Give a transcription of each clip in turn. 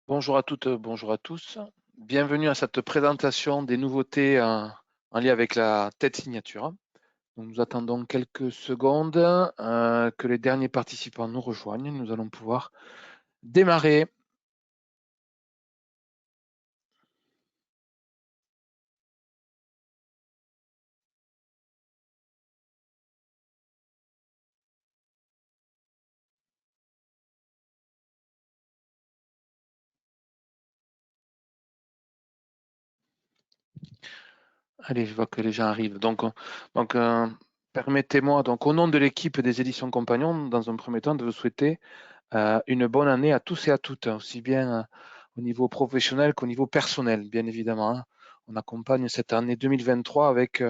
Bonjour à toutes, bonjour à tous. Bienvenue à cette présentation des nouveautés en lien avec la tête signature. Donc, nous attendons quelques secondes que les derniers participants nous rejoignent. Nous allons pouvoir démarrer. Allez, je vois que les gens arrivent. Permettez-moi, donc, au nom de l'équipe des éditions Compagnons, dans un premier temps, de vous souhaiter une bonne année à tous et à toutes, aussi bien au niveau professionnel qu'au niveau personnel, bien évidemment, hein. On accompagne cette année 2023 avec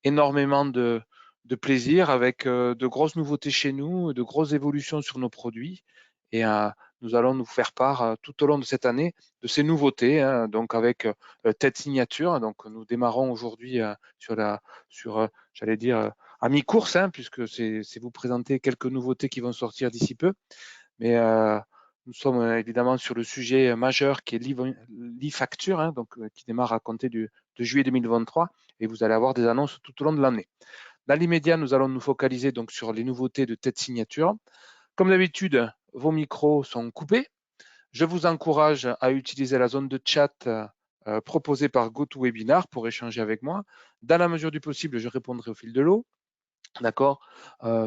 énormément de plaisir, avec de grosses nouveautés chez nous, de grosses évolutions sur nos produits. Et nous allons nous faire part tout au long de cette année de ces nouveautés, hein, donc avec tête signature. Donc nous démarrons aujourd'hui j'allais dire, à mi-course, hein, puisque c'est vous présenter quelques nouveautés qui vont sortir d'ici peu. Mais nous sommes évidemment sur le sujet majeur qui est l'e-facture, hein, donc qui démarre à compter de juillet 2023, et vous allez avoir des annonces tout au long de l'année. Dans l'immédiat, nous allons nous focaliser donc sur les nouveautés de tête signature. Comme d'habitude, vos micros sont coupés. Je vous encourage à utiliser la zone de chat proposée par GoToWebinar pour échanger avec moi. Dans la mesure du possible, je répondrai au fil de l'eau. D'accord.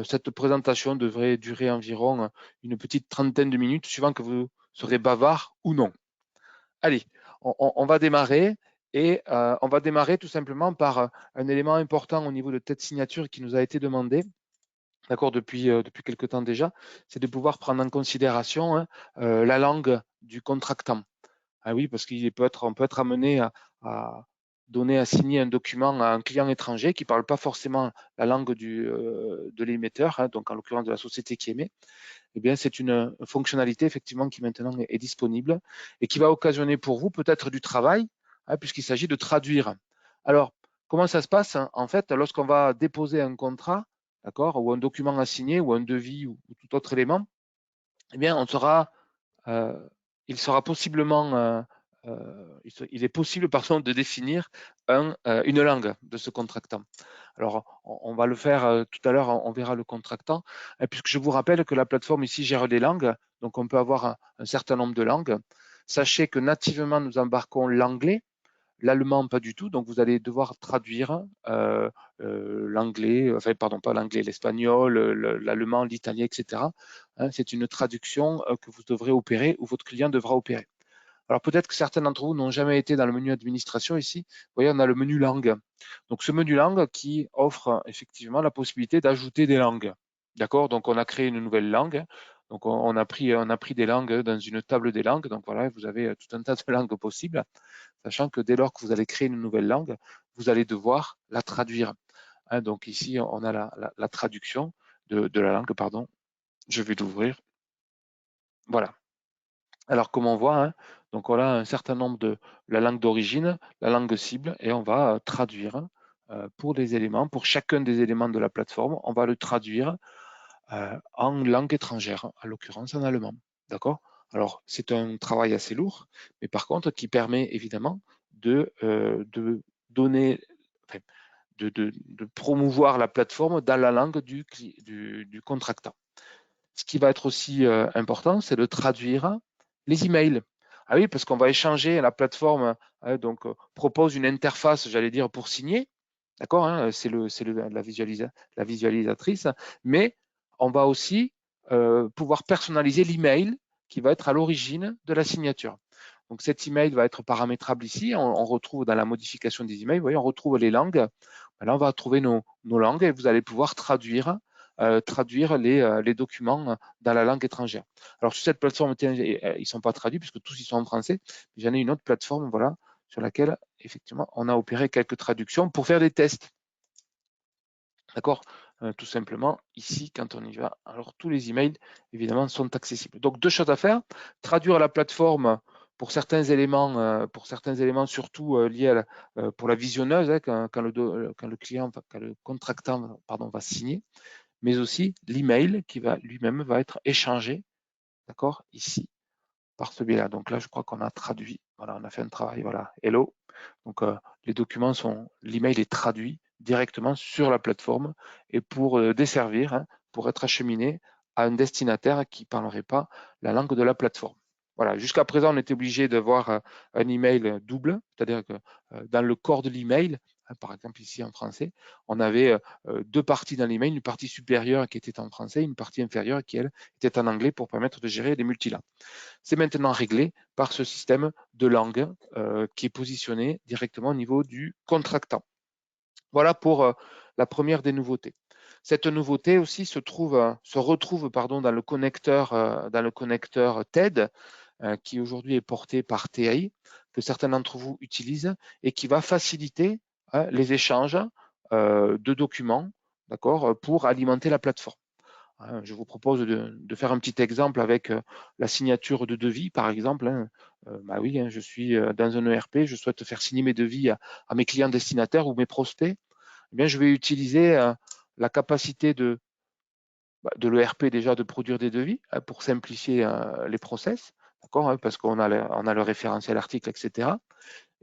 Cette présentation devrait durer environ une petite trentaine de minutes, suivant que vous serez bavard ou non. Allez, on va démarrer et on va démarrer tout simplement par un élément important au niveau de tête signature qui nous a été demandé, d'accord, depuis quelque temps déjà, c'est de pouvoir prendre en considération, hein, la langue du contractant. Ah oui, parce on peut être amené à donner, à signer un document à un client étranger qui ne parle pas forcément la langue de l'émetteur, hein, donc en l'occurrence de la société qui émet. Eh bien, c'est une fonctionnalité effectivement qui maintenant est disponible et qui va occasionner pour vous peut-être du travail, hein, puisqu'il s'agit de traduire. Alors, comment ça se passe, hein? En fait, lorsqu'on va déposer un contrat, d'accord, ou un document à signer, ou un devis, ou tout autre élément, eh bien, euh, il sera possiblement, il est possible, pardon, de définir une langue de ce contractant. Alors, on va le faire tout à l'heure, on verra le contractant, puisque je vous rappelle que la plateforme ici gère les langues, donc on peut avoir un certain nombre de langues. Sachez que nativement, nous embarquons l'anglais, l'allemand pas du tout, donc vous allez devoir traduire l'anglais, enfin pardon, pas l'anglais, l'espagnol, l'allemand, l'italien, etc. Hein, c'est une traduction que vous devrez opérer ou votre client devra opérer. Alors peut-être que certains d'entre vous n'ont jamais été dans le menu administration ici. Vous voyez, on a le menu langue. Donc ce menu langue qui offre effectivement la possibilité d'ajouter des langues. D'accord? Donc on a créé une nouvelle langue. Donc on a pris des langues dans une table des langues. Donc voilà, vous avez tout un tas de langues possibles, sachant que dès lors que vous allez créer une nouvelle langue, vous allez devoir la traduire. Hein, donc ici, on a la traduction de la langue, pardon. Je vais l'ouvrir. Voilà. Alors, comme on voit, hein, donc on a un certain nombre de la langue d'origine, la langue cible, et on va traduire pour des éléments, pour chacun des éléments de la plateforme, on va le traduire en langue étrangère, en l'occurrence en allemand. D'accord? Alors, c'est un travail assez lourd, mais par contre, qui permet évidemment de donner, enfin, de promouvoir la plateforme dans la langue du contractant. Ce qui va être aussi important, c'est de traduire les emails. Ah oui, parce qu'on va échanger, la plateforme donc propose une interface, j'allais dire, pour signer. D'accord, hein, c'est la visualisatrice, mais on va aussi pouvoir personnaliser l'email qui va être à l'origine de la signature. Donc cet email va être paramétrable ici. On retrouve dans la modification des emails, vous voyez, on retrouve les langues. Là, on va trouver nos langues et vous allez pouvoir traduire les documents dans la langue étrangère. Alors sur cette plateforme, ils ne sont pas traduits puisque tous ils sont en français. J'en ai une autre plateforme, voilà, sur laquelle effectivement on a opéré quelques traductions pour faire des tests. D'accord, tout simplement ici quand on y va. Alors tous les emails évidemment sont accessibles. Donc deux choses à faire, traduire la plateforme pour certains éléments surtout liés pour la visionneuse, hein, quand le client, quand le contractant pardon, va signer, mais aussi l'email qui va lui-même va être échangé, d'accord, ici, par ce biais-là. Donc là, je crois qu'on a traduit. Voilà, on a fait un travail. Voilà, hello. Donc les documents l'email est traduit directement sur la plateforme et pour desservir, hein, pour être acheminé à un destinataire qui ne parlerait pas la langue de la plateforme. Voilà, jusqu'à présent, on était obligé d'avoir un email double, c'est-à-dire que dans le corps de l'email, par exemple ici en français, on avait deux parties dans l'email, une partie supérieure qui était en français, une partie inférieure qui, elle, était en anglais pour permettre de gérer les multilangues. C'est maintenant réglé par ce système de langue qui est positionné directement au niveau du contractant. Voilà pour la première des nouveautés. Cette nouveauté aussi se retrouve dans le connecteur TED qui aujourd'hui est porté par TAI, que certains d'entre vous utilisent et qui va faciliter les échanges de documents, d'accord, pour alimenter la plateforme. Je vous propose de faire un petit exemple avec la signature de devis, par exemple. Bah oui, je suis dans un ERP, je souhaite faire signer mes devis à mes clients destinataires ou mes prospects. Eh bien, je vais utiliser la capacité de l'ERP déjà de produire des devis pour simplifier les process, d'accord, parce qu'on a le référentiel article, etc.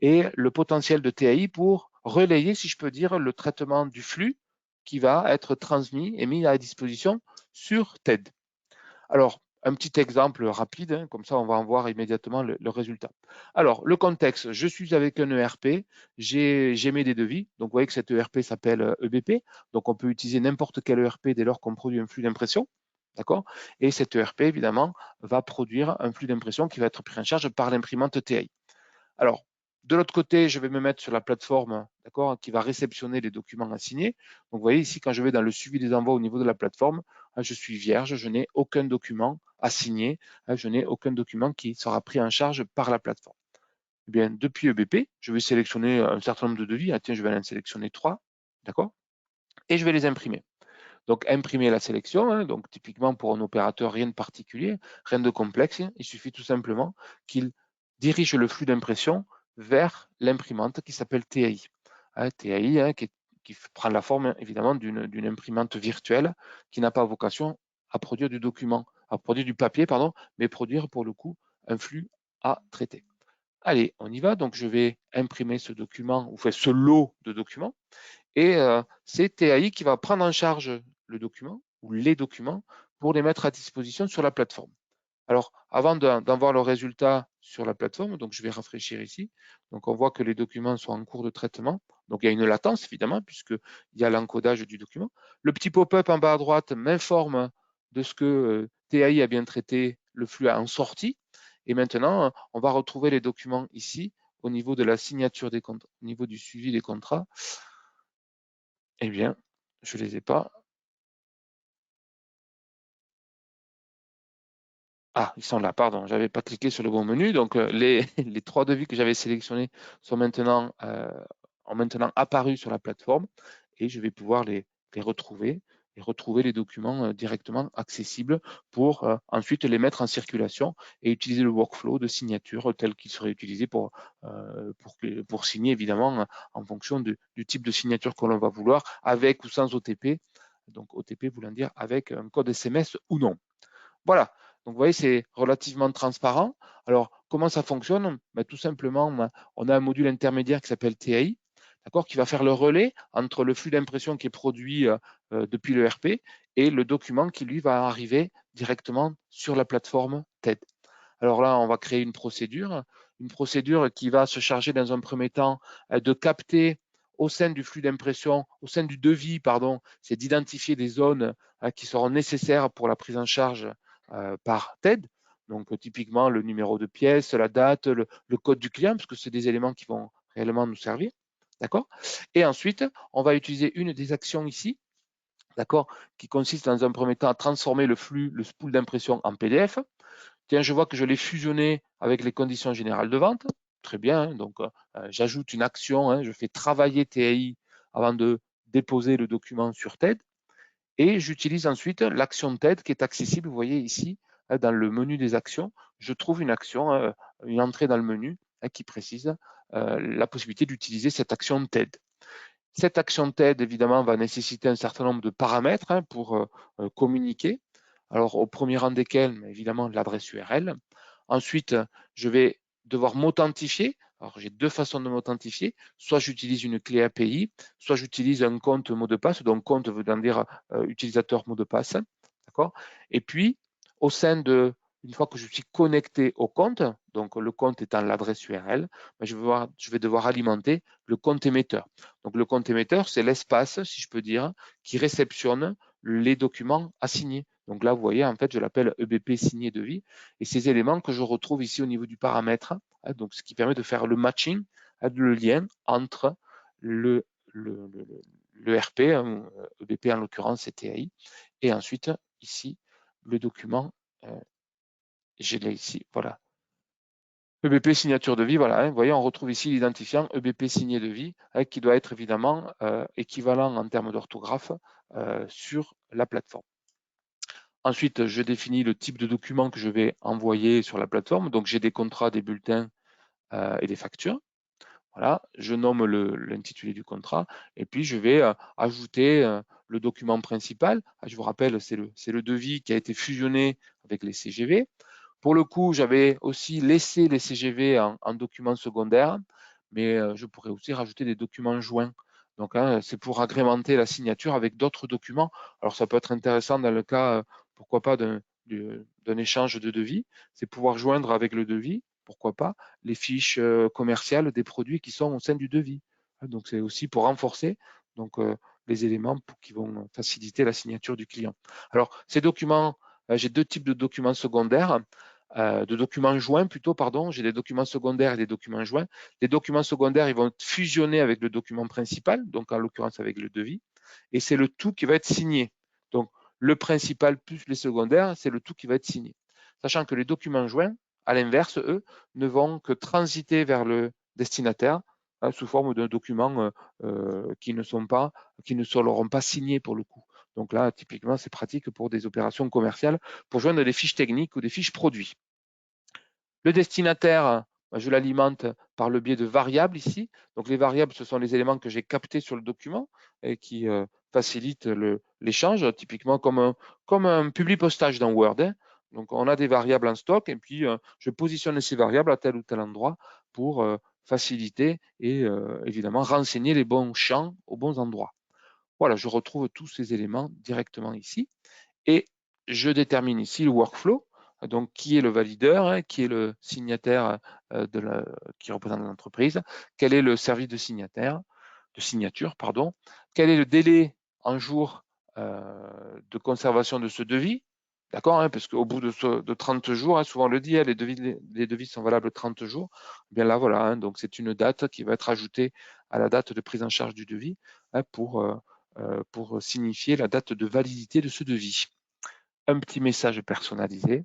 Et le potentiel de TAI pour relayer, si je peux dire, le traitement du flux qui va être transmis et mis à disposition sur TED. Alors, un petit exemple rapide, hein, comme ça on va en voir immédiatement le résultat. Alors, le contexte, je suis avec un ERP, j'émets des devis, donc vous voyez que cet ERP s'appelle EBP, donc on peut utiliser n'importe quel ERP dès lors qu'on produit un flux d'impression, d'accord? Et cet ERP, évidemment, va produire un flux d'impression qui va être pris en charge par l'imprimante TAI. Alors, de l'autre côté, je vais me mettre sur la plateforme, d'accord, qui va réceptionner les documents à signer. Donc, vous voyez ici, quand je vais dans le suivi des envois au niveau de la plateforme, je suis vierge, je n'ai aucun document à signer, je n'ai aucun document qui sera pris en charge par la plateforme. Eh bien, depuis EBP, je vais sélectionner un certain nombre de devis. Tiens, je vais en sélectionner 3, d'accord, et je vais les imprimer. Donc, imprimer la sélection, hein, donc typiquement pour un opérateur, rien de particulier, rien de complexe, il suffit tout simplement qu'il dirige le flux d'impression vers l'imprimante qui s'appelle TAI. TAI qui prend la forme évidemment d'une imprimante virtuelle qui n'a pas vocation à produire du document, à produire du papier, pardon, mais produire pour le coup un flux à traiter. Allez, on y va. Donc, je vais imprimer ce document, ou ce lot de documents. Et c'est TAI qui va prendre en charge le document ou les documents pour les mettre à disposition sur la plateforme. Alors, avant d'en voir le résultat sur la plateforme, donc je vais rafraîchir ici. Donc, on voit que les documents sont en cours de traitement. Donc, il y a une latence, évidemment, puisqu'il y a l'encodage du document. Le petit pop-up en bas à droite m'informe de ce que TAI a bien traité le flux en sortie. Et maintenant, on va retrouver les documents ici au niveau de la signature des contrats, au niveau du suivi des contrats. Eh bien, je ne les ai pas. Ah, ils sont là, pardon, je n'avais pas cliqué sur le bon menu. Donc, les 3 devis que j'avais sélectionnés ont maintenant apparu sur la plateforme et je vais pouvoir les retrouver et retrouver les documents directement accessibles pour ensuite les mettre en circulation et utiliser le workflow de signature tel qu'il serait utilisé pour signer, évidemment, en fonction du type de signature que l'on va vouloir, avec ou sans OTP. Donc, OTP voulant dire avec un code SMS ou non. Voilà, donc vous voyez, c'est relativement transparent. Alors, comment ça fonctionne? Tout simplement, on a un module intermédiaire qui s'appelle TAI, qui va faire le relais entre le flux d'impression qui est produit depuis le RP et le document qui, lui, va arriver directement sur la plateforme TED. Alors là, on va créer une procédure qui va se charger dans un premier temps de capter au sein du flux d'impression, au sein du devis, pardon, c'est d'identifier des zones qui seront nécessaires pour la prise en charge par TED. Donc typiquement le numéro de pièce, la date, le code du client, parce que c'est des éléments qui vont réellement nous servir. D'accord? Et ensuite, on va utiliser une des actions ici, d'accord, qui consiste dans un premier temps à transformer le spool d'impression en PDF. Tiens, je vois que je l'ai fusionné avec les conditions générales de vente. Très bien, hein, donc j'ajoute une action, hein, je fais travailler TAI avant de déposer le document sur TED. Et j'utilise ensuite l'action TED qui est accessible, vous voyez ici, dans le menu des actions, je trouve une action, une entrée dans le menu qui précise la possibilité d'utiliser cette action TED. Cette action TED, évidemment, va nécessiter un certain nombre de paramètres pour communiquer. Alors, au premier rang desquels, évidemment, l'adresse URL. Ensuite, je vais devoir m'authentifier. Alors, j'ai deux façons de m'authentifier. Soit j'utilise une clé API, soit j'utilise un compte mot de passe. Donc, compte veut dire utilisateur mot de passe. D'accord? Et puis, au sein de, une fois que je suis connecté au compte, donc le compte étant l'adresse URL, je vais devoir alimenter le compte émetteur. Donc, le compte émetteur, c'est l'espace, si je peux dire, qui réceptionne les documents à signer. Donc là, vous voyez, en fait, je l'appelle EBP signé devis. Et ces éléments que je retrouve ici au niveau du paramètre, donc ce qui permet de faire le matching, le lien entre le RP, EBP en l'occurrence, c'est TAI, et ensuite, ici, le document, je l'ai ici, voilà. EBP signature de vie, voilà, vous voyez, on retrouve ici l'identifiant EBP signé de vie, qui doit être évidemment équivalent en termes d'orthographe sur la plateforme. Ensuite, je définis le type de document que je vais envoyer sur la plateforme. Donc, j'ai des contrats, des bulletins et des factures. Voilà, je nomme l'intitulé du contrat et puis je vais ajouter le document principal. Je vous rappelle, c'est le devis qui a été fusionné avec les CGV. Pour le coup, j'avais aussi laissé les CGV en documents secondaires, mais je pourrais aussi rajouter des documents joints. Donc, c'est pour agrémenter la signature avec d'autres documents. Alors, ça peut être intéressant dans le cas, pourquoi pas, d'un échange de devis. C'est pouvoir joindre avec le devis, pourquoi pas, les fiches commerciales des produits qui sont au sein du devis. Donc, c'est aussi pour renforcer donc, les éléments qui vont faciliter la signature du client. Alors, ces documents, j'ai deux types de documents secondaires, de documents joints plutôt, pardon. J'ai des documents secondaires et des documents joints. Les documents secondaires, ils vont fusionner avec le document principal, donc en l'occurrence avec le devis, et c'est le tout qui va être signé. Donc, le principal plus les secondaires, c'est le tout qui va être signé. Sachant que les documents joints, à l'inverse, eux, ne vont que transiter vers le destinataire sous forme de documents qui ne seront pas signés pour le coup. Donc là, typiquement, c'est pratique pour des opérations commerciales, pour joindre des fiches techniques ou des fiches produits. Le destinataire, je l'alimente par le biais de variables ici. Donc les variables, ce sont les éléments que j'ai captés sur le document et qui facilitent l'échange, typiquement comme un public postage dans Word. Donc on a des variables en stock et puis je positionne ces variables à tel ou tel endroit pour faciliter et évidemment renseigner les bons champs aux bons endroits. Voilà, je retrouve tous ces éléments directement ici et je détermine ici le workflow, donc qui est le valideur, qui est le signataire qui représente l'entreprise, quel est le service de signature, pardon, quel est le délai en jours de conservation de ce devis, d'accord, parce qu'au bout de 30 jours, souvent on le dit, les devis sont valables 30 jours, bien là voilà, donc c'est une date qui va être ajoutée à la date de prise en charge du devis pour signifier la date de validité de ce devis. Un petit message personnalisé.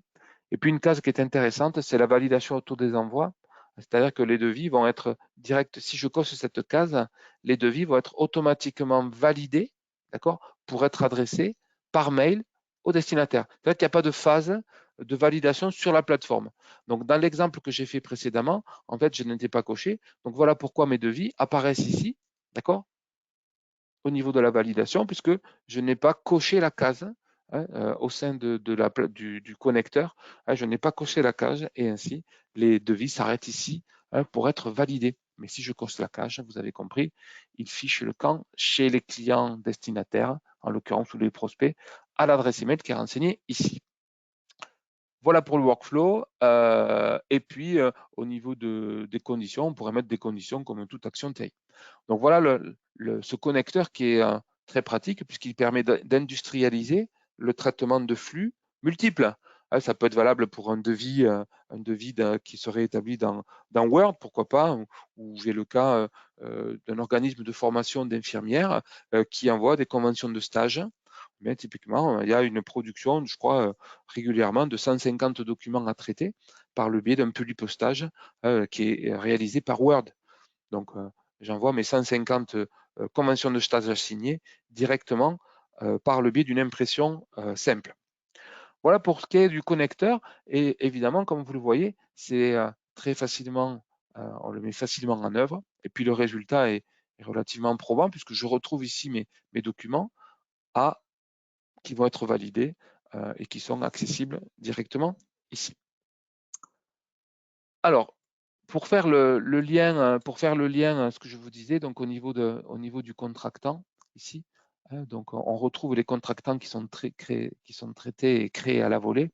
Et puis une case qui est intéressante, c'est la validation autour des envois. C'est-à-dire que les devis vont être directs. Si je coche cette case, les devis vont être automatiquement validés, d'accord, pour être adressés par mail au destinataire. C'est-à-dire qu'il n'y a pas de phase de validation sur la plateforme. Donc, dans l'exemple que j'ai fait précédemment, en fait, je n'étais pas coché. Donc, voilà pourquoi mes devis apparaissent ici, d'accord, au niveau de la validation, puisque je n'ai pas coché la case au sein du connecteur. Je n'ai pas coché la case et ainsi, les devis s'arrêtent ici pour être validés. Mais si je coche la case, vous avez compris, il fiche le camp chez les clients destinataires, en l'occurrence ou les prospects, à l'adresse email qui est renseignée ici. Voilà pour le workflow. Et puis, au niveau des conditions, on pourrait mettre des conditions comme toute action TI. Donc voilà ce connecteur qui est très pratique puisqu'il permet d'industrialiser le traitement de flux multiples. Ça peut être valable pour un devis qui serait établi dans Word, pourquoi pas, ou j'ai le cas d'un organisme de formation d'infirmières qui envoie des conventions de stage. Mais typiquement, il y a une production, je crois, régulièrement de 150 documents à traiter par le biais d'un postage qui est réalisé par Word. Donc, j'envoie mes 150 conventions de stage signées directement par le biais d'une impression simple. Voilà pour ce qui est du connecteur. Et évidemment, comme vous le voyez, c'est très facilement, on le met facilement en œuvre. Et puis le résultat est relativement probant puisque je retrouve ici mes documents qui vont être validés et qui sont accessibles directement ici. Alors, pour faire le lien, ce que je vous disais, donc au niveau du contractant, ici, hein, donc on retrouve les contractants qui sont traités et créés à la volée.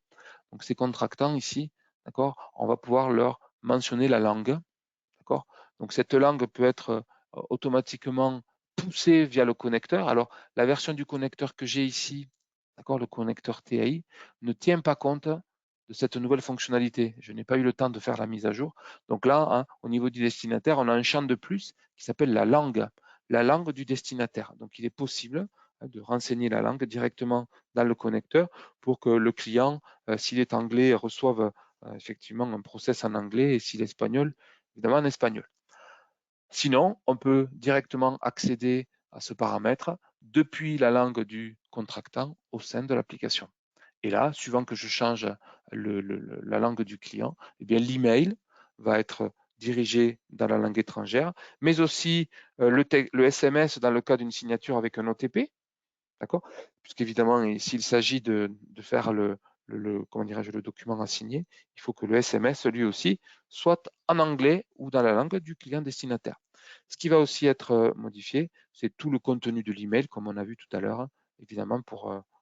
Donc ces contractants ici, d'accord, on va pouvoir leur mentionner la langue, d'accord. Donc cette langue peut être automatiquement poussée via le connecteur. Alors la version du connecteur que j'ai ici, d'accord, le connecteur TAI, ne tient pas compte de cette nouvelle fonctionnalité. Je n'ai pas eu le temps de faire la mise à jour. Donc là, hein, au niveau du destinataire, on a un champ de plus qui s'appelle la langue du destinataire. Donc il est possible hein, de renseigner la langue directement dans le connecteur pour que le client, s'il est anglais, reçoive effectivement un process en anglais et s'il est espagnol, évidemment en espagnol. Sinon, on peut directement accéder à ce paramètre depuis la langue du contractant au sein de l'application. Et là, suivant que je change la langue du client, eh bien l'email va être dirigé dans la langue étrangère, mais aussi le SMS dans le cas d'une signature avec un OTP, d'accord? Puisqu'évidemment, s'il s'agit de faire comment dirais-je, le document à signer, il faut que le SMS, lui aussi, soit en anglais ou dans la langue du client destinataire. Ce qui va aussi être modifié, c'est tout le contenu de l'email, comme on a vu tout à l'heure, évidemment,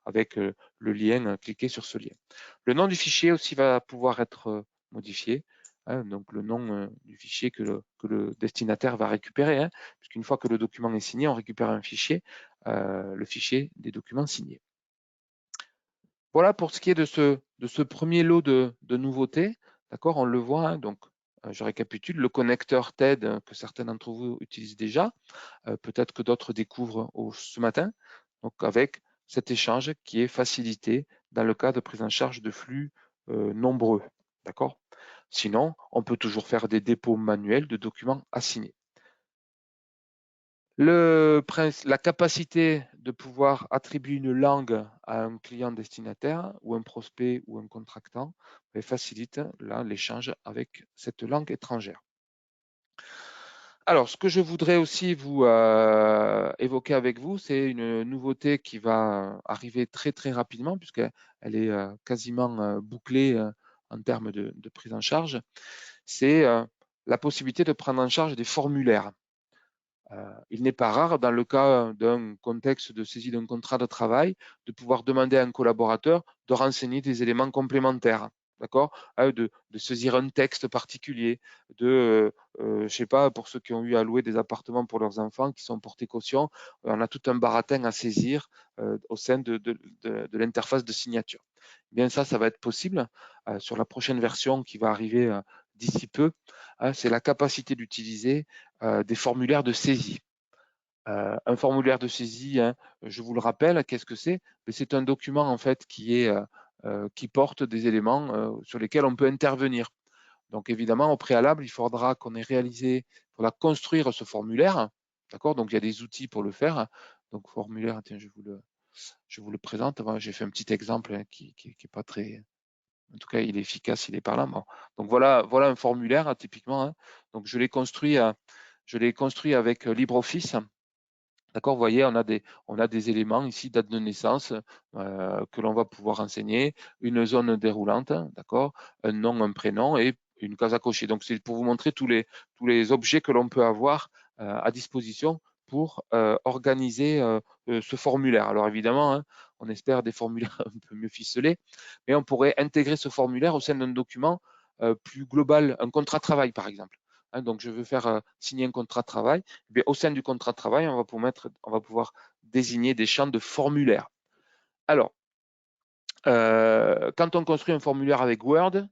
avec le lien, cliquer sur ce lien. Le nom du fichier aussi va pouvoir être modifié, hein, donc le nom du fichier que le destinataire va récupérer, hein, puisqu'une fois que le document est signé, on récupère un fichier, le fichier des documents signés. Voilà pour ce qui est de ce premier lot de nouveautés. D'accord, on le voit, hein, donc je récapitule, le connecteur TED que certains d'entre vous utilisent déjà, peut-être que d'autres découvrent ce matin, donc avec cet échange qui est facilité dans le cas de prise en charge de flux nombreux. D'accord. Sinon, on peut toujours faire des dépôts manuels de documents à signer. La capacité de pouvoir attribuer une langue à un client destinataire ou un prospect ou un contractant facilite l'échange avec cette langue étrangère. Alors, ce que je voudrais aussi vous évoquer avec vous, c'est une nouveauté qui va arriver très très rapidement puisqu'elle est quasiment bouclée en termes de prise en charge. C'est la possibilité de prendre en charge des formulaires. Il n'est pas rare, dans le cas d'un contexte de saisie d'un contrat de travail, de pouvoir demander à un collaborateur de renseigner des éléments complémentaires, d'accord, de saisir un texte particulier, je sais pas, pour ceux qui ont eu à louer des appartements pour leurs enfants qui sont portés caution, on a tout un baratin à saisir au sein de l'interface de signature. Bien ça va être possible sur la prochaine version qui va arriver d'ici peu. C'est la capacité d'utiliser des formulaires de saisie. Un formulaire de saisie, hein, je vous le rappelle, qu'est-ce que c'est? C'est un document en fait qui porte des éléments sur lesquels on peut intervenir. Donc évidemment, au préalable, il faudra qu'on ait réalisé, il faudra construire ce formulaire. D'accord? Donc il y a des outils pour le faire. Donc formulaire, tiens, je vous le présente. J'ai fait un petit exemple hein, qui est pas très. En tout cas, il est efficace, il est parlant. Bon. Donc voilà un formulaire typiquement. Hein. Donc je l'ai construit avec LibreOffice. D'accord, vous voyez, on a des éléments ici, date de naissance que l'on va pouvoir renseigner, une zone déroulante, d'accord, un nom, un prénom et une case à cocher. Donc c'est pour vous montrer tous les objets que l'on peut avoir à disposition pour organiser ce formulaire. Alors évidemment, hein, on espère des formulaires un peu mieux ficelés, mais on pourrait intégrer ce formulaire au sein d'un document plus global, un contrat de travail par exemple. Hein, donc je veux faire signer un contrat de travail. Eh bien, au sein du contrat de travail, on va pouvoir désigner des champs de formulaires. Alors, quand on construit un formulaire avec Word,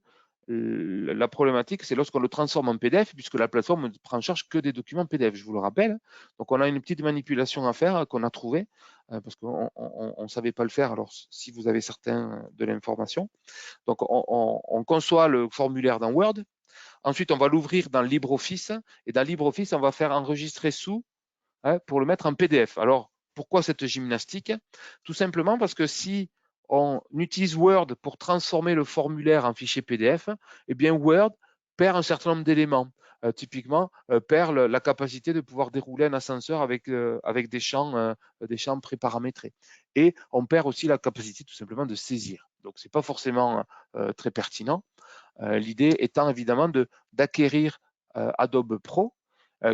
la problématique, c'est lorsqu'on le transforme en PDF, puisque la plateforme ne prend en charge que des documents PDF, je vous le rappelle. Donc, on a une petite manipulation à faire qu'on a trouvée, parce qu'on ne savait pas le faire. Alors, si vous avez certains de l'information, donc on conçoit le formulaire dans Word. Ensuite, on va l'ouvrir dans LibreOffice. Et dans LibreOffice, on va faire enregistrer sous hein, pour le mettre en PDF. Alors, pourquoi cette gymnastique? Tout simplement parce que si on utilise Word pour transformer le formulaire en fichier PDF, eh bien Word perd un certain nombre d'éléments. Typiquement, perd la capacité de pouvoir dérouler un ascenseur avec des champs préparamétrés. Et on perd aussi la capacité tout simplement de saisir. Donc, ce n'est pas forcément très pertinent. L'idée étant évidemment d'acquérir Adobe Pro,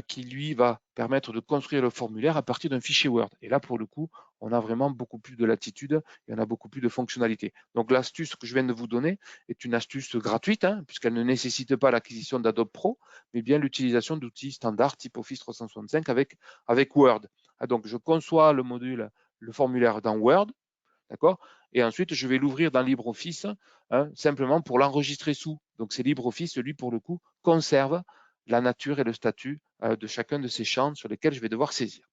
qui lui va permettre de construire le formulaire à partir d'un fichier Word. Et là, pour le coup, on a vraiment beaucoup plus de latitude et on a beaucoup plus de fonctionnalités. Donc l'astuce que je viens de vous donner est une astuce gratuite, hein, puisqu'elle ne nécessite pas l'acquisition d'Adobe Pro, mais bien l'utilisation d'outils standards type Office 365 avec Word. Donc je conçois le module, le formulaire dans Word, d'accord? Et ensuite, je vais l'ouvrir dans LibreOffice, hein, simplement pour l'enregistrer sous. Donc, c'est LibreOffice, lui, pour le coup, conserve la nature et le statut de chacun de ces champs sur lesquels je vais devoir saisir.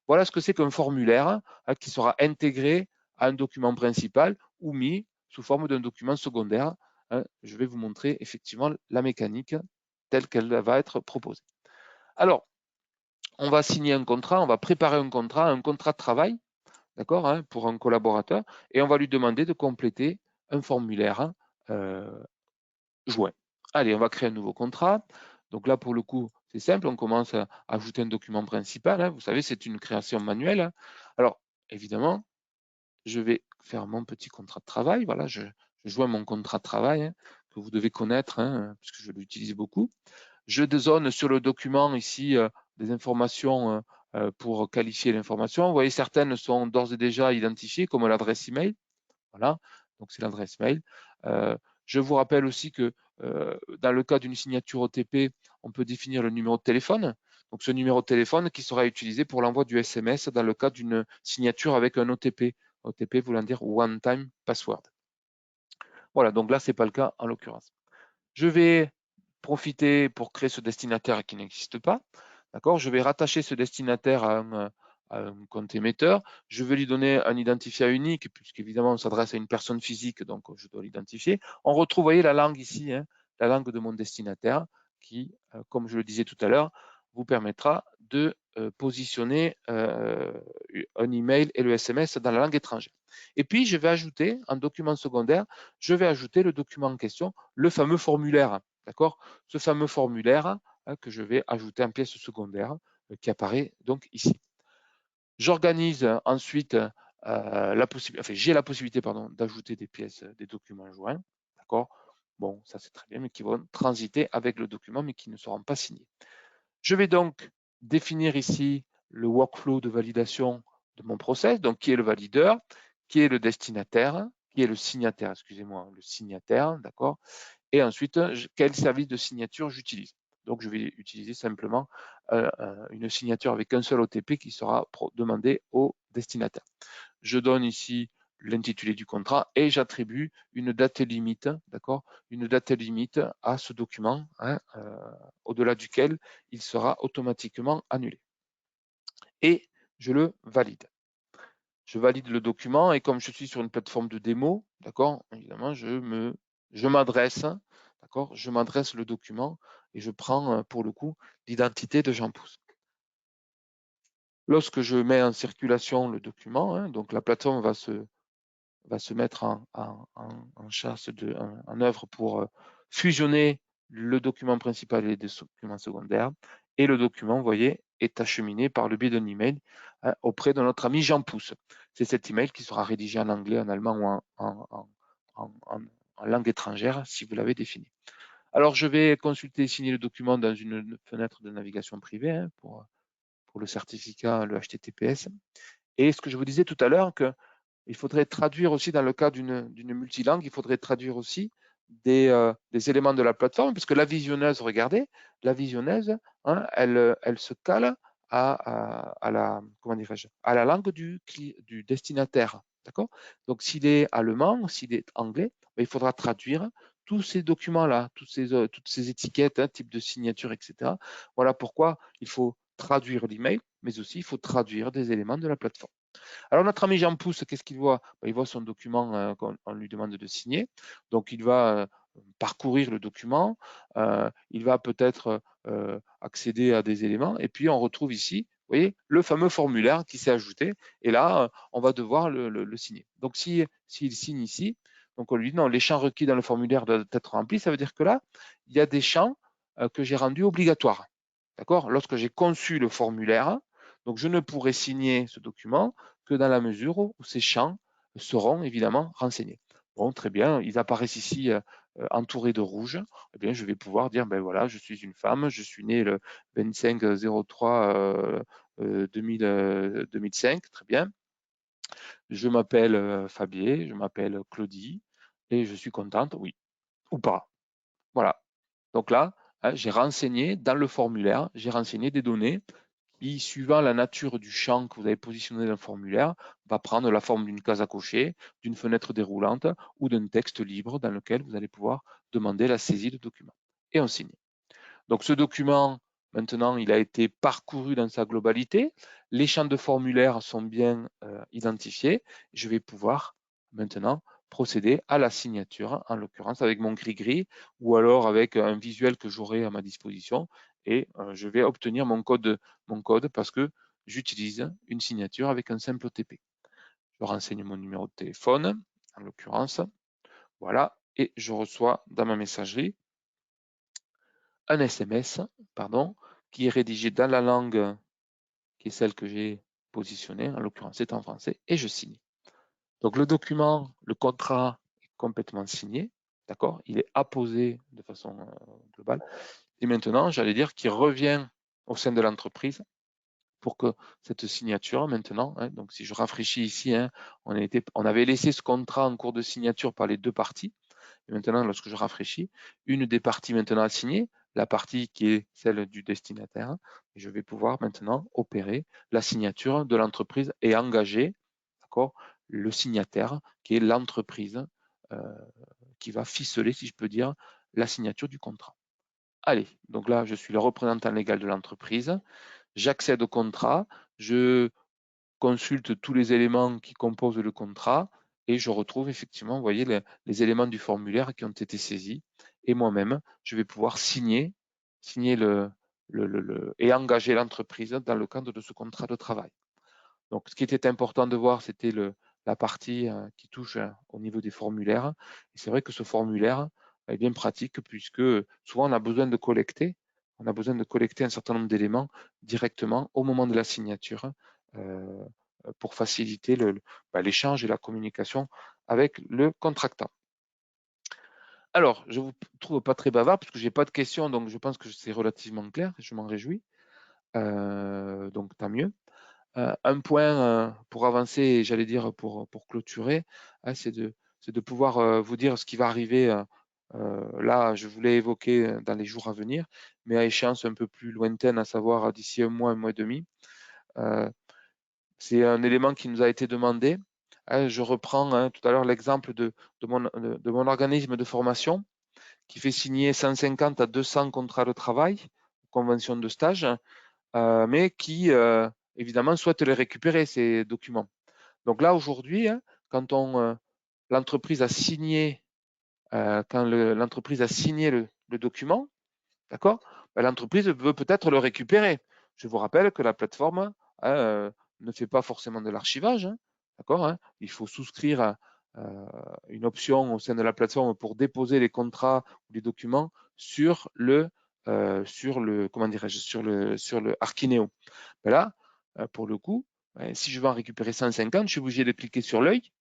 Voilà ce que c'est qu'un formulaire hein, qui sera intégré à un document principal ou mis sous forme d'un document secondaire. Hein. Je vais vous montrer effectivement la mécanique telle qu'elle va être proposée. Alors, on va signer un contrat, on va préparer un contrat de travail, d'accord, hein, pour un collaborateur, et on va lui demander de compléter un formulaire joint. Allez, on va créer un nouveau contrat. Donc là, pour le coup, c'est simple, on commence à ajouter un document principal. Hein. Vous savez, c'est une création manuelle. Hein. Alors, évidemment, je vais faire mon petit contrat de travail. Voilà, je joins mon contrat de travail hein, que vous devez connaître, hein, puisque je l'utilise beaucoup. Je dézone sur le document ici des informations pour qualifier l'information. Vous voyez, certaines sont d'ores et déjà identifiées comme l'adresse email. Voilà, donc c'est l'adresse mail. Je vous rappelle aussi que dans le cas d'une signature OTP, on peut définir le numéro de téléphone. Donc ce numéro de téléphone qui sera utilisé pour l'envoi du SMS dans le cas d'une signature avec un OTP. OTP voulant dire One Time Password. Voilà, donc là, ce n'est pas le cas en l'occurrence. Je vais profiter pour créer ce destinataire qui n'existe pas. D'accord, je vais rattacher ce destinataire à un compte émetteur. Je vais lui donner un identifiant unique, puisqu'évidemment, on s'adresse à une personne physique, donc je dois l'identifier. On retrouve, vous voyez, la langue ici, hein, la langue de mon destinataire, qui, comme je le disais tout à l'heure, vous permettra de positionner un email et le SMS dans la langue étrangère. Et puis, je vais ajouter, en document secondaire, je vais ajouter le document en question, le fameux formulaire. D'accord? Ce fameux formulaire hein, que je vais ajouter en pièce secondaire qui apparaît donc ici. J'organise ensuite la possibilité, enfin j'ai la possibilité pardon, d'ajouter des pièces, des documents joints, d'accord? Bon, ça c'est très bien, mais qui vont transiter avec le document, mais qui ne seront pas signés. Je vais donc définir ici le workflow de validation de mon process, donc qui est le valideur, qui est le destinataire, qui est le signataire, excusez-moi, le signataire, d'accord? Et ensuite, quel service de signature j'utilise. Donc, je vais utiliser simplement une signature avec un seul OTP qui sera demandé au destinataire. Je donne ici l'intitulé du contrat et j'attribue une date limite, d'accord, une date limite à ce document, hein, au-delà duquel il sera automatiquement annulé. Et je le valide. Je valide le document et comme je suis sur une plateforme de démo, d'accord, évidemment, je m'adresse, d'accord, je m'adresse le document et je prends pour le coup l'identité de Jean Pousse. Lorsque je mets en circulation le document, hein, donc la plateforme va se mettre en chasse, en œuvre pour fusionner le document principal et les documents secondaires. Et le document, vous voyez, est acheminé par le biais d'un email hein, auprès de notre ami Jean Pousse. C'est cet email qui sera rédigé en anglais, en allemand ou en langue étrangère, si vous l'avez défini. Alors, je vais consulter et signer le document dans une fenêtre de navigation privée hein, pour le certificat, le HTTPS. Et ce que je vous disais tout à l'heure, il faudrait traduire aussi, dans le cas d'une multilangue, il faudrait traduire aussi des éléments de la plateforme, puisque la visionneuse, regardez, la visionneuse, hein, elle se cale à la langue du destinataire. D'accord? Donc, s'il est allemand, s'il est anglais, ben, il faudra traduire tous ces documents-là, toutes ces étiquettes, hein, type de signature, etc. Voilà pourquoi il faut traduire l'email, mais aussi il faut traduire des éléments de la plateforme. Alors, notre ami Jean Pousse, qu'est-ce qu'il voit? Il voit son document qu'on lui demande de signer. Donc, il va parcourir le document. Il va peut-être accéder à des éléments. Et puis, on retrouve ici, vous voyez, le fameux formulaire qui s'est ajouté. Et là, on va devoir le signer. Donc, s'il signe ici, donc on lui dit non, les champs requis dans le formulaire doivent être remplis. Ça veut dire que là, il y a des champs que j'ai rendus obligatoires. D'accord? Lorsque j'ai conçu le formulaire, donc je ne pourrai signer ce document que dans la mesure où ces champs seront évidemment renseignés. Bon, très bien, ils apparaissent ici entourés de rouge. Eh bien, je vais pouvoir dire, ben voilà, je suis une femme, je suis née le 25/03 2005, très bien. Je m'appelle Fabier, je m'appelle Claudie, et je suis contente, oui, ou pas. Voilà. Donc là, hein, j'ai renseigné dans le formulaire, j'ai renseigné des données qui, suivant la nature du champ que vous avez positionné dans le formulaire, va prendre la forme d'une case à cocher, d'une fenêtre déroulante ou d'un texte libre dans lequel vous allez pouvoir demander la saisie de document. Et on signe. Donc ce document, maintenant, il a été parcouru dans sa globalité. Les champs de formulaire sont bien identifiés. Je vais pouvoir maintenant procéder à la signature, en l'occurrence avec mon gris-gris ou alors avec un visuel que j'aurai à ma disposition, et je vais obtenir mon code parce que j'utilise une signature avec un simple OTP. Je renseigne mon numéro de téléphone, en l'occurrence, voilà, et je reçois dans ma messagerie un SMS, pardon, qui est rédigé dans la langue qui est celle que j'ai positionnée, en l'occurrence c'est en français, et je signe. Donc le document, le contrat est complètement signé, d'accord? Il est apposé de façon globale. Et maintenant, j'allais dire qu'il revient au sein de l'entreprise pour que cette signature maintenant, hein, donc si je rafraîchis ici, hein, on avait laissé ce contrat en cours de signature par les deux parties. Et maintenant, lorsque je rafraîchis, une des parties maintenant à signer, la partie qui est celle du destinataire, et je vais pouvoir maintenant opérer la signature de l'entreprise et engager, d'accord, le signataire qui est l'entreprise euh, qui va ficeler, si je peux dire, la signature du contrat. Allez, donc là, je suis le représentant légal de l'entreprise, j'accède au contrat, je consulte tous les éléments qui composent le contrat et je retrouve effectivement, vous voyez, les éléments du formulaire qui ont été saisis. Et moi-même, je vais pouvoir signer et engager l'entreprise dans le cadre de ce contrat de travail. Donc, ce qui était important de voir, c'était la partie qui touche au niveau des formulaires. Et c'est vrai que ce formulaire est bien pratique puisque souvent on a besoin de collecter un certain nombre d'éléments directement au moment de la signature euh, pour faciliter l'échange et la communication avec le contractant. Alors, je ne vous trouve pas très bavard parce que je n'ai pas de questions, donc je pense que c'est relativement clair, je m'en réjouis. Donc, tant mieux. Un point pour avancer, j'allais dire pour clôturer, hein, c'est de pouvoir vous dire ce qui va arriver. Là, je voulais évoquer dans les jours à venir, mais à échéance un peu plus lointaine, à savoir d'ici un mois et demi. C'est un élément qui nous a été demandé. Hein, je reprends tout à l'heure l'exemple de mon organisme de formation qui fait signer 150 à 200 contrats de travail, conventions de stage, mais qui évidemment souhaite les récupérer, ces documents. Donc là, aujourd'hui, hein, quand l'entreprise a signé, le document, d'accord, ben, l'entreprise veut peut-être le récupérer. Je vous rappelle que la plateforme hein, ne fait pas forcément de l'archivage, hein, d'accord, hein. Il faut souscrire à une option au sein de la plateforme pour déposer les contrats ou les documents sur le comment dirais-je, sur le Archineo. Ben là, pour le coup, si je veux en récupérer 150, je suis obligé de cliquer sur l'œil,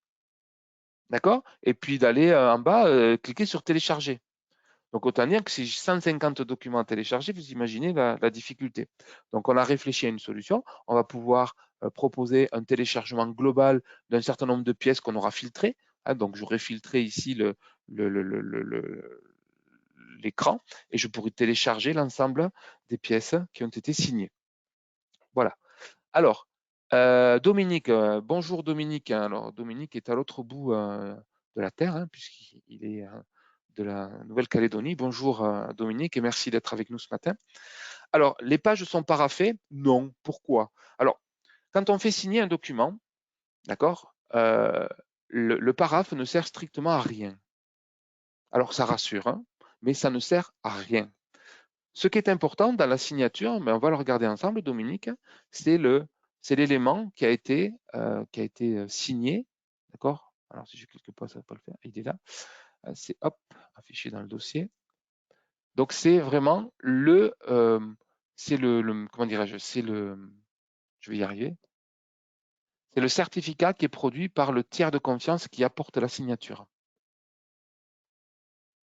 d'accord, et puis d'aller en bas, cliquer sur télécharger. Donc, autant dire que si j'ai 150 documents à télécharger, vous imaginez la difficulté. Donc, on a réfléchi à une solution. On va pouvoir proposer un téléchargement global d'un certain nombre de pièces qu'on aura filtrées. Hein, donc, j'aurai filtré ici l'écran et je pourrai télécharger l'ensemble des pièces qui ont été signées. Voilà. Alors, Dominique, bonjour Dominique. Alors, Dominique est à l'autre bout de la Terre, hein, puisqu'il est de la Nouvelle-Calédonie. Bonjour Dominique et merci d'être avec nous ce matin. Alors, les pages sont paraphées? Non. Pourquoi? Alors, quand on fait signer un document, d'accord, le paraphe ne sert strictement à rien. Alors, ça rassure, hein, mais ça ne sert à rien. Ce qui est important dans la signature, mais on va le regarder ensemble, Dominique, c'est l'élément qui a été signé, d'accord? Alors si je clique pas, ça ne va pas le faire. Il est là. C'est hop, affiché dans le dossier. Donc c'est vraiment comment dirais-je, je vais y arriver. C'est le certificat qui est produit par le tiers de confiance qui apporte la signature.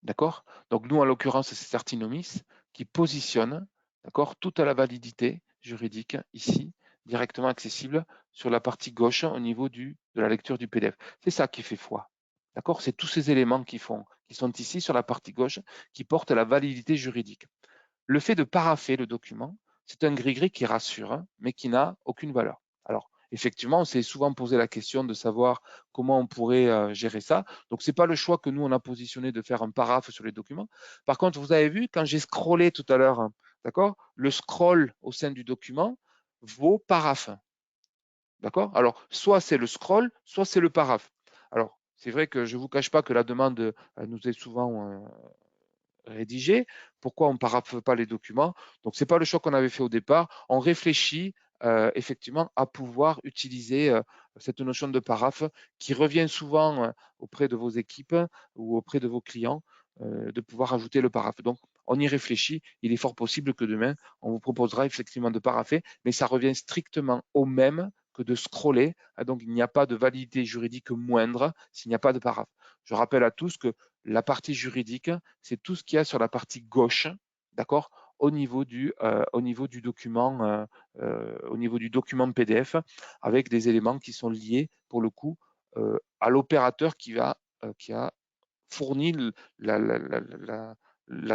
D'accord? Donc nous, en l'occurrence, c'est Certinomis qui positionne, d'accord, toute la validité juridique ici, directement accessible sur la partie gauche au niveau de la lecture du PDF. C'est ça qui fait foi. D'accord? C'est tous ces éléments qui sont ici sur la partie gauche qui portent la validité juridique. Le fait de paraffer le document, c'est un gris-gris qui rassure, hein, mais qui n'a aucune valeur. Alors, effectivement, on s'est souvent posé la question de savoir comment on pourrait gérer ça. Donc, ce n'est pas le choix que nous, on a positionné de faire un paraphe sur les documents. Par contre, vous avez vu, quand j'ai scrollé tout à l'heure, hein, d'accord, le scroll au sein du document vaut paraphe. D'accord? Alors, soit c'est le scroll, soit c'est le paraphe. Alors, c'est vrai que je ne vous cache pas que la demande nous est souvent rédigé. Pourquoi on ne paraphe pas les documents? Donc, ce n'est pas le choix qu'on avait fait au départ. On réfléchit effectivement à pouvoir utiliser cette notion de paraphe qui revient souvent auprès de vos équipes ou auprès de vos clients, de pouvoir ajouter le paraphe. Donc, on y réfléchit. Il est fort possible que demain, on vous proposera effectivement de parapher, mais ça revient strictement au même que de scroller. Donc, il n'y a pas de validité juridique moindre s'il n'y a pas de paraphe. Je rappelle à tous que la partie juridique, c'est tout ce qu'il y a sur la partie gauche, d'accord, au niveau du document, au niveau du document PDF, avec des éléments qui sont liés pour le coup à l'opérateur qui a fourni la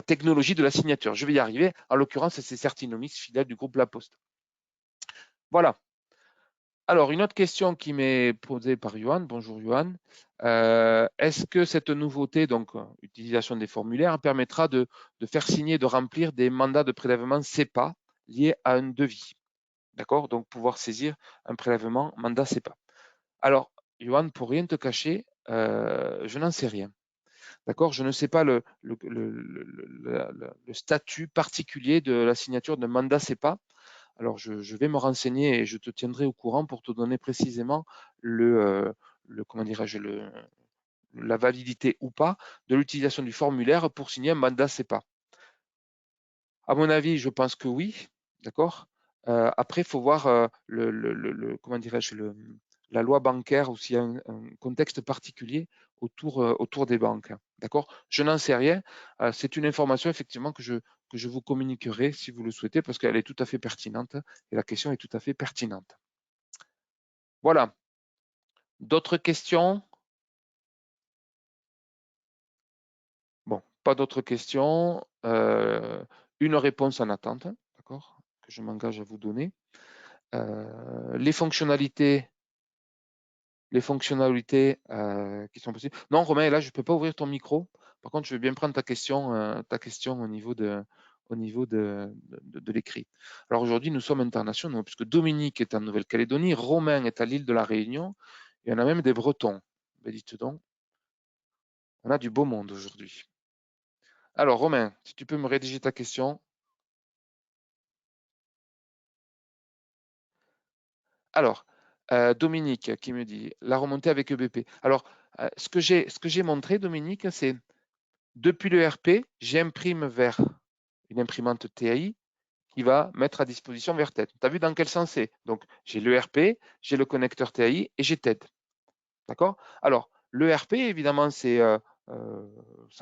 technologie de la signature. Je vais y arriver. En l'occurrence, c'est Certinomis, fidèle du groupe La Poste. Voilà. Alors, une autre question qui m'est posée par Johan. Bonjour Johan. Est-ce que cette nouveauté, donc utilisation des formulaires, permettra de faire signer, de remplir des mandats de prélèvement CEPA liés à un devis? D'accord? Donc, pouvoir saisir un prélèvement mandat CEPA. Alors, Johan, pour rien te cacher, je n'en sais rien. D'accord? Je ne sais pas le statut particulier de la signature de mandat CEPA. Alors, je vais me renseigner et je te tiendrai au courant pour te donner précisément comment dirais-je, la validité ou pas de l'utilisation du formulaire pour signer un mandat CEPA. À mon avis, je pense que oui, d'accord. Après, il faut voir comment dirais-je, la loi bancaire ou s'il y a un contexte particulier autour des banques, d'accord. Je n'en sais rien. C'est une information effectivement que je vous communiquerai si vous le souhaitez parce qu'elle est tout à fait pertinente et la question est tout à fait pertinente. Voilà. D'autres questions? Bon, pas d'autres questions. Une réponse en attente, d'accord, que je m'engage à vous donner. Les fonctionnalités qui sont possibles. Non, Romain, là, je ne peux pas ouvrir ton micro. Par contre, je vais bien prendre ta question au niveau de l'écrit. Alors aujourd'hui, nous sommes internationaux, puisque Dominique est en Nouvelle-Calédonie, Romain est à l'île de la Réunion, et on a même des Bretons. Ben, dites donc, on a du beau monde aujourd'hui. Alors, Romain, si tu peux me rédiger ta question. Alors, Dominique qui me dit la remontée avec EBP. Alors, ce que j'ai montré, Dominique, c'est depuis l'ERP, j'imprime vers une imprimante TAI qui va mettre à disposition vers TED. Tu as vu dans quel sens c'est? Donc, j'ai l'ERP, j'ai le connecteur TAI et j'ai TED. D'accord? Alors, l'ERP, évidemment, ça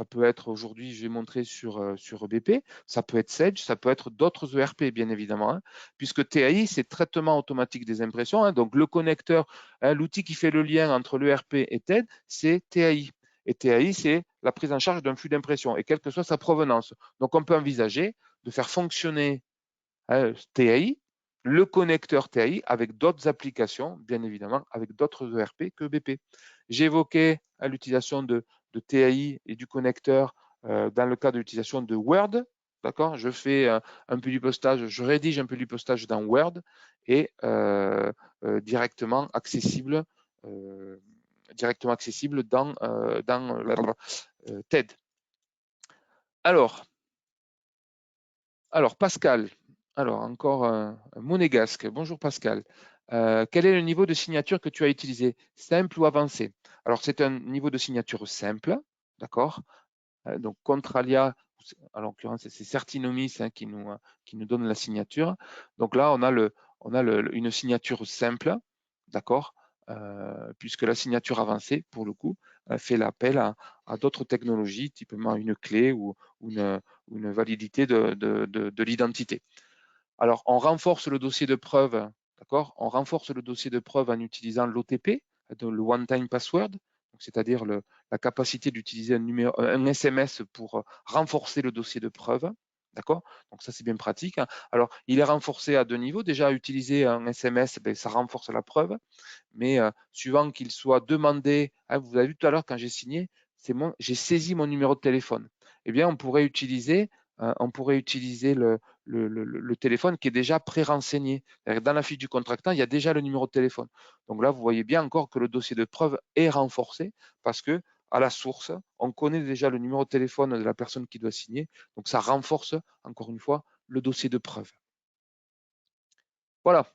peut être aujourd'hui, je vais montrer sur EBP, ça peut être Sage, ça peut être d'autres ERP, bien évidemment, hein, puisque TAI, c'est traitement automatique des impressions. Hein, donc, le connecteur, hein, l'outil qui fait le lien entre l'ERP et TED, c'est TAI. Et TAI, c'est la prise en charge d'un flux d'impression, et quelle que soit sa provenance. Donc, on peut envisager de faire fonctionner TAI, le connecteur TAI avec d'autres applications, bien évidemment, avec d'autres ERP que BP. J'ai évoqué l'utilisation de TAI et du connecteur dans le cas de l'utilisation de Word. D'accord? Je fais un publipostage, je rédige un publipostage dans Word et directement accessible dans TED. Alors, Pascal, encore un monégasque. Bonjour Pascal. Quel est le niveau de signature que tu as utilisé? Simple ou avancé? Alors, c'est un niveau de signature simple, d'accord? Donc, Contralia, en l'occurrence, c'est Certinomis hein, qui nous donne la signature. Donc là, on a une signature simple, d'accord? Puisque la signature avancée, pour le coup, fait l'appel à d'autres technologies, typiquement une clé ou une validité de l'identité. Alors, on renforce le dossier de preuve, d'accord? On renforce le dossier de preuve en utilisant l'OTP, le One-Time Password, c'est-à-dire la capacité d'utiliser un SMS pour renforcer le dossier de preuve, d'accord? Donc ça, c'est bien pratique. Alors, il est renforcé à deux niveaux. Déjà, utiliser un SMS, ça renforce la preuve, mais suivant qu'il soit demandé, vous avez vu tout à l'heure quand j'ai signé, j'ai saisi mon numéro de téléphone. Eh bien, on pourrait utiliser le téléphone qui est déjà pré-renseigné. Dans la fiche du contractant, il y a déjà le numéro de téléphone. Donc là, vous voyez bien encore que le dossier de preuve est renforcé parce que à la source, on connaît déjà le numéro de téléphone de la personne qui doit signer. Donc ça renforce, encore une fois, le dossier de preuve. Voilà.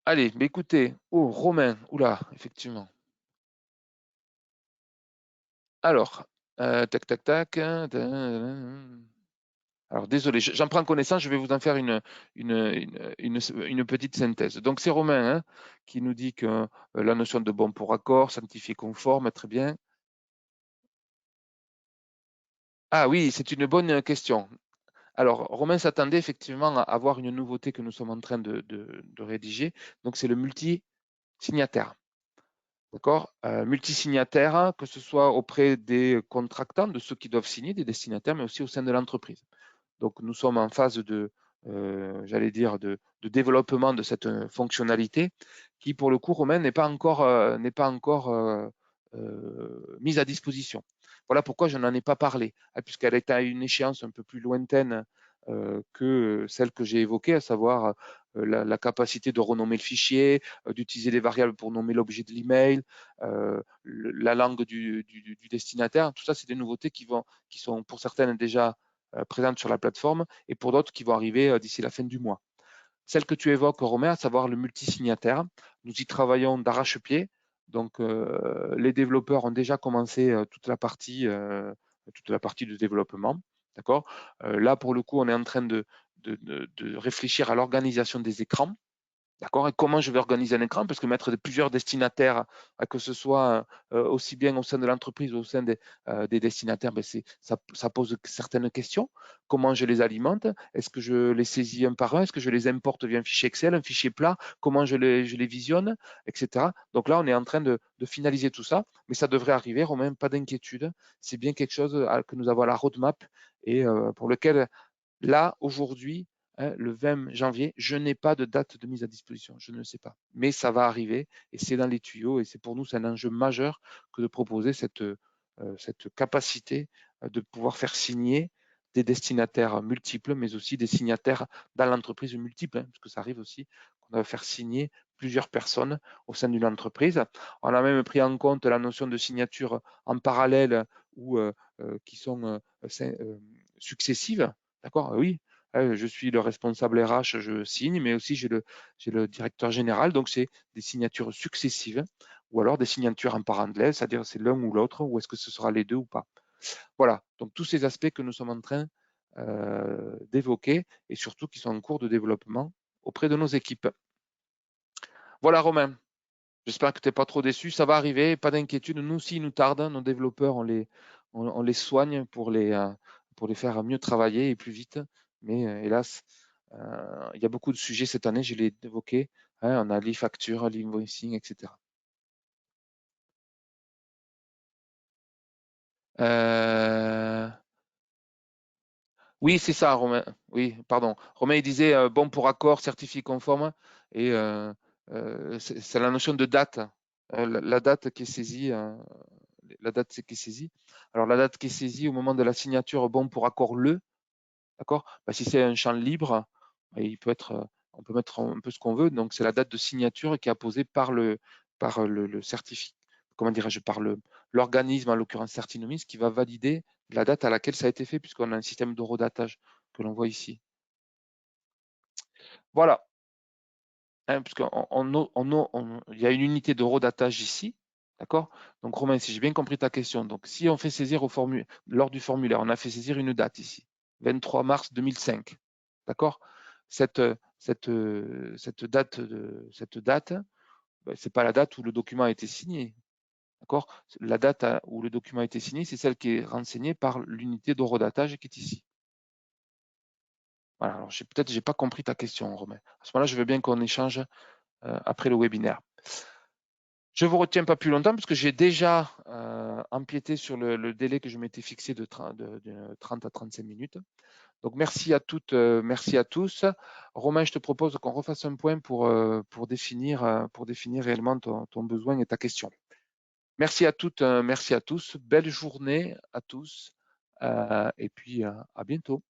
Allez, mais écoutez, oh, Romain, oula, effectivement. Alors, tac, tac, tac. Alors, désolé, j'en prends connaissance, je vais vous en faire une petite synthèse. Donc, c'est Romain qui nous dit que la notion de bon pour accord, sanctifié conforme, très bien. Ah oui, c'est une bonne question. Alors, Romain s'attendait effectivement à avoir une nouveauté que nous sommes en train de rédiger. Donc, c'est le multi-signataire. D'accord? Multisignataire, que ce soit auprès des contractants, de ceux qui doivent signer, des destinataires, mais aussi au sein de l'entreprise. Donc, nous sommes en phase j'allais dire, de développement de cette fonctionnalité qui, pour le coup, Romain, n'est pas encore mise à disposition. Voilà pourquoi je n'en ai pas parlé, puisqu'elle est à une échéance un peu plus lointaine que celle que j'ai évoquée, à savoir la capacité de renommer le fichier, d'utiliser des variables pour nommer l'objet de l'email, la langue du destinataire. Tout ça, c'est des nouveautés qui sont pour certaines déjà présentes sur la plateforme et pour d'autres qui vont arriver d'ici la fin du mois. Celle que tu évoques, Romain, à savoir le multisignataire, nous y travaillons d'arrache-pied. Donc, les développeurs ont déjà commencé toute la partie de développement. D'accord. Là, pour le coup, on est en train de réfléchir à l'organisation des écrans. D'accord. Et comment je vais organiser un écran? Parce que mettre plusieurs destinataires, que ce soit aussi bien au sein de l'entreprise ou au sein des destinataires, ça pose certaines questions. Comment je les alimente? Est-ce que je les saisis un par un? Est-ce que je les importe via un fichier Excel, un fichier plat? Comment je les visionne, etc. Donc là, on est en train de finaliser tout ça, mais ça devrait arriver, Romain, pas d'inquiétude. C'est bien quelque chose que nous avons à la roadmap et pour lequel là, aujourd'hui, le 20 janvier, je n'ai pas de date de mise à disposition, je ne sais pas. Mais ça va arriver et c'est dans les tuyaux et c'est pour nous, c'est un enjeu majeur que de proposer cette capacité de pouvoir faire signer des destinataires multiples, mais aussi des signataires dans l'entreprise multiples, parce que ça arrive aussi qu'on va faire signer plusieurs personnes au sein d'une entreprise. On a même pris en compte la notion de signature en parallèle ou qui sont successives. D'accord? Oui, je suis le responsable RH, je signe, mais aussi j'ai le directeur général, donc c'est des signatures successives ou alors des signatures en parallèle, c'est-à-dire c'est l'un ou l'autre, ou est-ce que ce sera les deux ou pas. Voilà, donc tous ces aspects que nous sommes en train d'évoquer et surtout qui sont en cours de développement auprès de nos équipes. Voilà Romain, j'espère que tu n'es pas trop déçu, ça va arriver, pas d'inquiétude, nous aussi il nous tarde, nos développeurs on les soigne pour les faire mieux travailler et plus vite, mais hélas, il y a beaucoup de sujets cette année, je l'ai évoqué, on a l'e-facture, l'invoicing, etc. Oui, c'est ça, Romain. Oui, pardon. Romain, il disait bon pour accord, certifié conforme, et c'est la notion de date. La date qui est saisie, la date qui est saisie. Alors la date qui est saisie au moment de la signature, bon pour accord le, d'accord? Si c'est un champ libre, on peut mettre un peu ce qu'on veut. Donc c'est la date de signature qui est apposée par le certificat, comment dirais-je, par l'organisme, en l'occurrence Certinomis, qui va valider la date à laquelle ça a été fait, puisqu'on a un système d'horodatage que l'on voit ici. Voilà, puisqu'il y a une unité d'horodatage ici, d'accord? Donc Romain, si j'ai bien compris ta question, donc si on fait saisir lors du formulaire, on a fait saisir une date ici, 23 mars 2005, d'accord? Cette date c'est pas la date où le document a été signé. D'accord? La date où le document a été signé, c'est celle qui est renseignée par l'unité d'horodatage qui est ici. Voilà, alors peut-être j'ai pas compris ta question, Romain. À ce moment-là, je veux bien qu'on échange après le webinaire. Je ne vous retiens pas plus longtemps parce que j'ai déjà empiété sur le délai que je m'étais fixé de 30 à 35 minutes. Donc merci à toutes, merci à tous. Romain, je te propose qu'on refasse un point pour définir réellement ton besoin et ta question. Merci à toutes, merci à tous. Belle journée à tous et puis à bientôt.